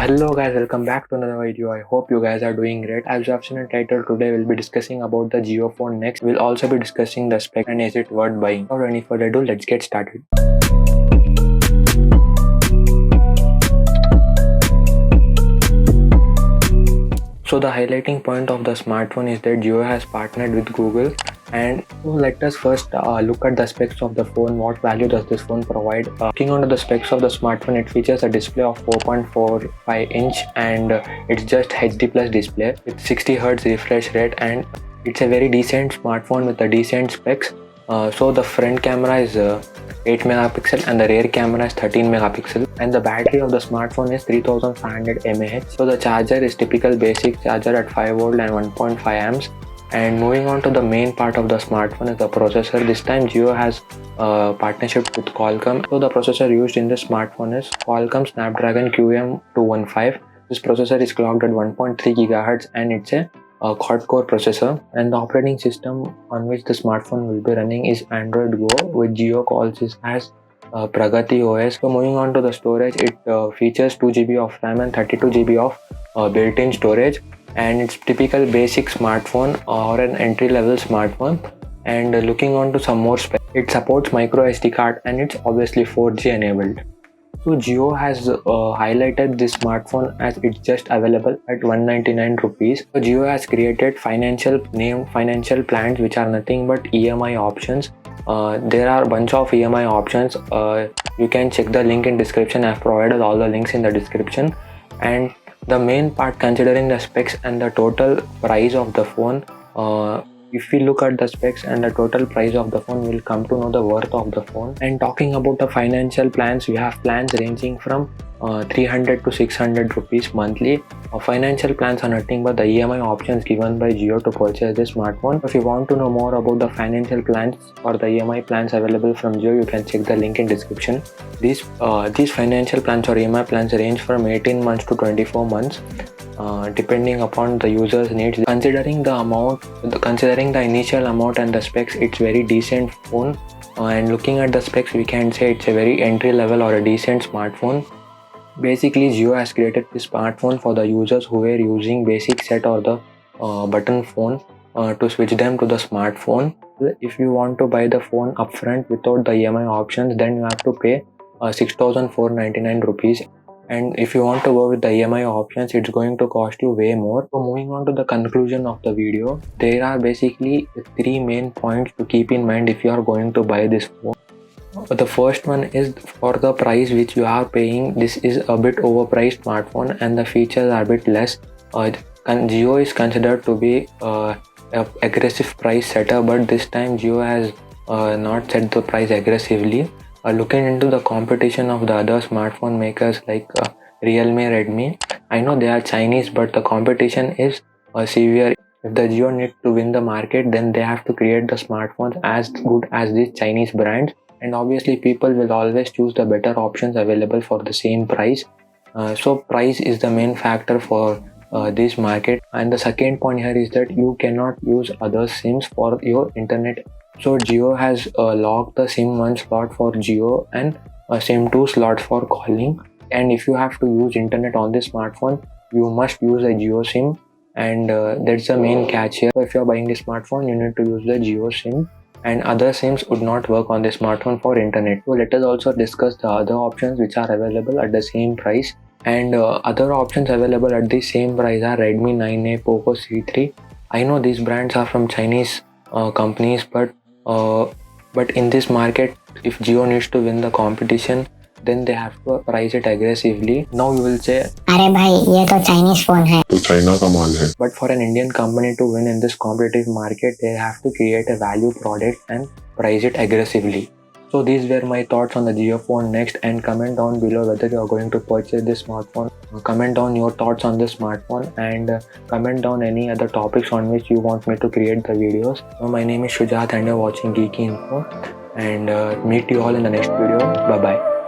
Hello guys, welcome back to another video. I hope you guys are doing great. As you have seen in the title, today we'll be discussing about the JIO phone next. We'll also be discussing the spec and is it worth buying. Without any further ado, let's get started. So the highlighting point of the smartphone is that JIO has partnered with Google. And let us first look at the specs of the phone. What value does this phone provide? Looking onto the specs of the smartphone, it features a display of 4.45 inch and it's just HD plus display with 60 Hz refresh rate, and it's a very decent smartphone with a decent specs. So the front camera is 8 megapixel and the rear camera is 13 megapixel, and the battery of the smartphone is 3500 mAh. So the charger is typical basic charger at 5 volt and 1.5 amps. And moving on to the main part of the smartphone is the processor. This time JIO has a partnership with Qualcomm. So the processor used in the smartphone is Qualcomm Snapdragon QM215. This processor is clocked at 1.3 GHz and it's a quad-core processor. And the operating system on which the smartphone will be running is Android Go, which JIO calls this as Pragati OS. So moving on to the storage, it features 2 GB of RAM and 32 GB of built-in storage. And it's typical basic smartphone or an entry-level smartphone. And looking on to some more specs, it supports micro SD card and it's obviously 4G enabled. So JIO has highlighted this smartphone as it's just available at 199 rupees. So JIO has created financial plans which are nothing but EMI options. There are a bunch of EMI options. You can check the link in description. I've provided all the links in the description. And the main part, considering the specs and the total price of the phone, if we look at the specs and the total price of the phone, we'll come to know the worth of the phone. And talking about the financial plans, we have plans ranging from 300 to 600 rupees monthly. Financial plans are nothing but the EMI options given by JIO to purchase this smartphone. If you want to know more about the financial plans or the EMI plans available from JIO, you can check the link in description. These financial plans or EMI plans range from 18 months to 24 months. Depending upon the user's needs. Considering the initial amount and the specs, it's very decent phone. And looking at the specs, we can say it's a very entry level or a decent smartphone. Basically, JIO has created this smartphone for the users who were using basic set or the button phone to switch them to the smartphone. If you want to buy the phone upfront without the EMI options, then you have to pay 6,499 rupees. And if you want to go with the EMI options, it's going to cost you way more. So moving on to the conclusion of the video, there are basically 3 main points to keep in mind if you are going to buy this phone. The first one is for the price which you are paying. This is a bit overpriced smartphone and the features are a bit less. JIO is considered to be an aggressive price setter, but this time JIO has not set the price aggressively. Looking into the competition of the other smartphone makers like Realme, Redmi, I know they are Chinese, but the competition is severe. If the JIO need to win the market, then they have to create the smartphones as good as these Chinese brands. And obviously people will always choose the better options available for the same price. So price is the main factor for this market. And the second point here is that you cannot use other SIMs for your internet. So JIO has locked the SIM 1 slot for JIO and SIM 2 slots for calling. And if you have to use internet on this smartphone, you must use a JIO SIM, and that's the main catch here. So if you are buying this smartphone, you need to use the JIO SIM, and other SIMs would not work on this smartphone for internet. So let us also discuss the other options which are available at the same price. And other options available at the same price are Redmi 9A, Poco C3. I know these brands are from Chinese companies, but in this market, if JIO needs to win the competition, then they have to price it aggressively. Now you will say, अरे भाई ये तो Chinese phone है, तो China का माल है. But for an Indian company to win in this competitive market, they have to create a value product and price it aggressively. So these were my thoughts on the JIO phone next, and comment down below whether you are going to purchase this smartphone. Comment down your thoughts on this smartphone, and comment down any other topics on which you want me to create the videos. So my name is Shujat and you're watching Geeky Info, and meet you all in the next video. Bye bye.